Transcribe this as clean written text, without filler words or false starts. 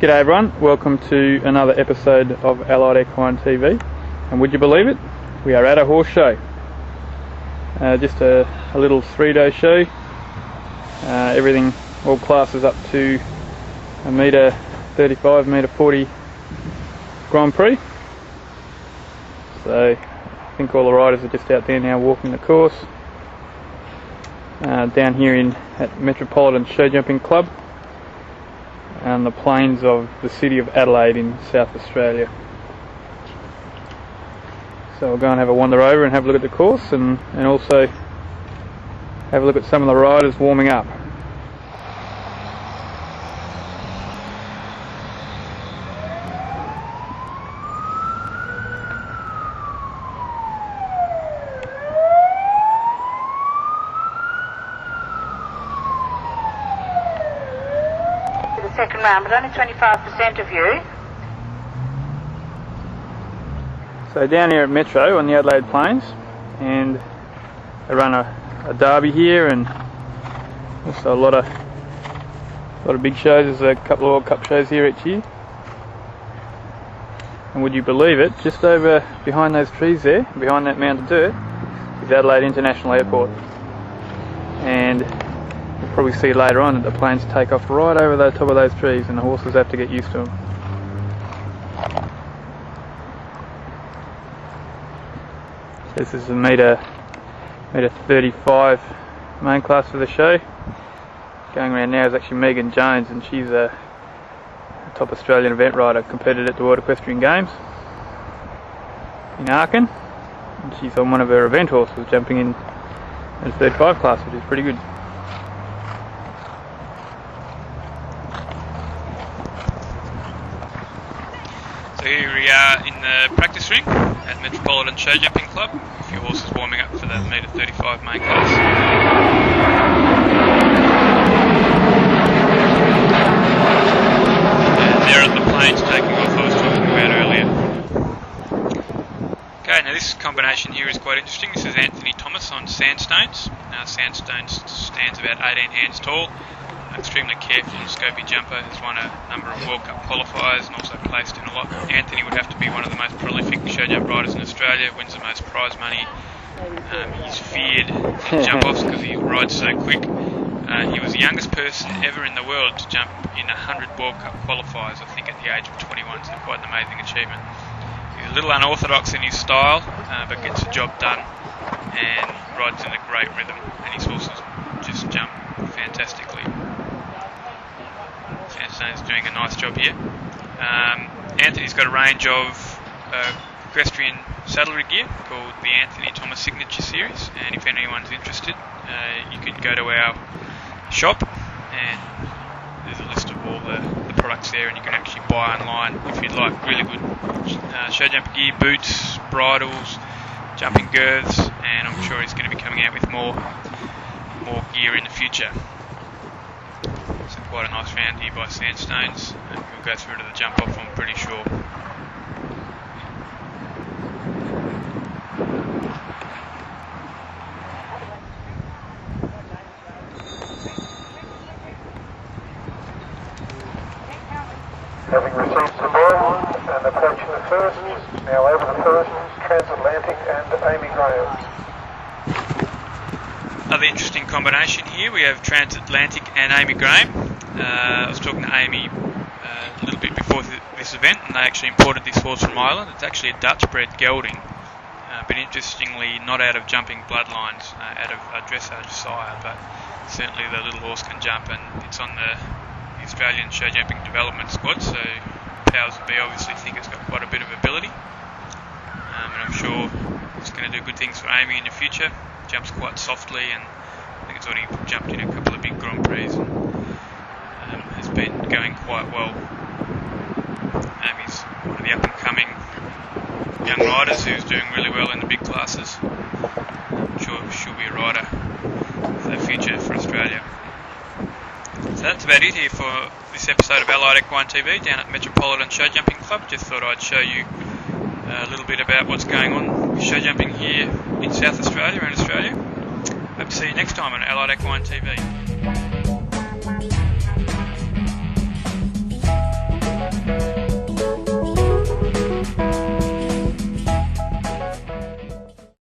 G'day everyone, welcome to another episode of AlliedEquineTV, and would you believe it, we are at a horse show. Just a little 3-day show, everything, all classes up to a metre 35, metre 40 Grand Prix. So I think all the riders are just out there now walking the course. Down here at Metropolitan Showjumping Club on the plains of the city of Adelaide in South Australia. So we'll go and have a wander over and have a look at the course and also have a look at some of the riders warming up. Second round, but only 25% of you. So down here at Metro on the Adelaide Plains, and they run a derby here and also a lot of big shows. There's a couple of World Cup shows here each year. And would you believe it, just over behind those trees there, behind that mound of dirt, is Adelaide International Airport. And we'll probably see later on that the planes take off right over the top of those trees and the horses have to get used to them. This is a metre 35 main class for the show. Going around now is actually Megan Jones, and she's a top Australian event rider, competed at the World Equestrian Games in Aachen, and she's on one of her event horses jumping in the 35 class, which is pretty good. So here we are in the practice ring at Metropolitan Showjumping Club. A few horses warming up for the metre 35 main class. And there are the planes taking off I was talking about earlier. Okay, now this combination here is quite interesting. This is Anthony Thomas on sandstones. Sandstone stands about 18 hands tall. Extremely careful and scopy jumper, has won a number of World Cup qualifiers and also placed in a lot. Anthony would have to be one of the most prolific show jump riders in Australia, wins the most prize money. He's feared in jump-offs because he rides so quick. He was the youngest person ever in the world to jump in 100 World Cup qualifiers, I think at the age of 21, so quite an amazing achievement. He's a little unorthodox in his style, but gets the job done and rides in a great rhythm, and his horses just jump fantastically. Sandstone's doing a nice job here. Anthony's got a range of equestrian saddle rig gear called the Anthony Thomas Signature Series, and if anyone's interested, you can go to our shop and there's a list of all the products there, and you can actually buy online if you'd like really good show jump gear, boots, bridles, jumping girths, and I'm sure he's going to be coming out with more gear in the future. So quite a nice round here by Sandstones, and we'll go through to the jump off, I'm pretty sure. Having received the ball and approaching the first, now over the first, Transatlantic and Amy Graham. Another interesting combination here, we have Transatlantic and Amy Graham. I was talking to Amy a little bit before this event, and they actually imported this horse from Ireland. It's actually a Dutch-bred gelding, but interestingly not out of jumping bloodlines, out of a dressage sire, but certainly the little horse can jump, and it's on the Australian show jumping development squad, so powers that be obviously think it's got quite a bit of ability, and I'm sure it's going to do good things for Amy in the future. Jumps quite softly, and I think it's already jumped in a couple of big Grand Prix and has been going quite well. Amy's one of the up-and-coming young riders who's doing really well in the big classes. I'm sure she'll be a rider for the future for Australia. So that's about it here for this episode of AlliedEquineTV down at Metropolitan Showjumping Club. Just thought I'd show you a little bit about what's going on with show jumping here in South Australia and Australia. Hope to see you next time on AlliedEquineTV.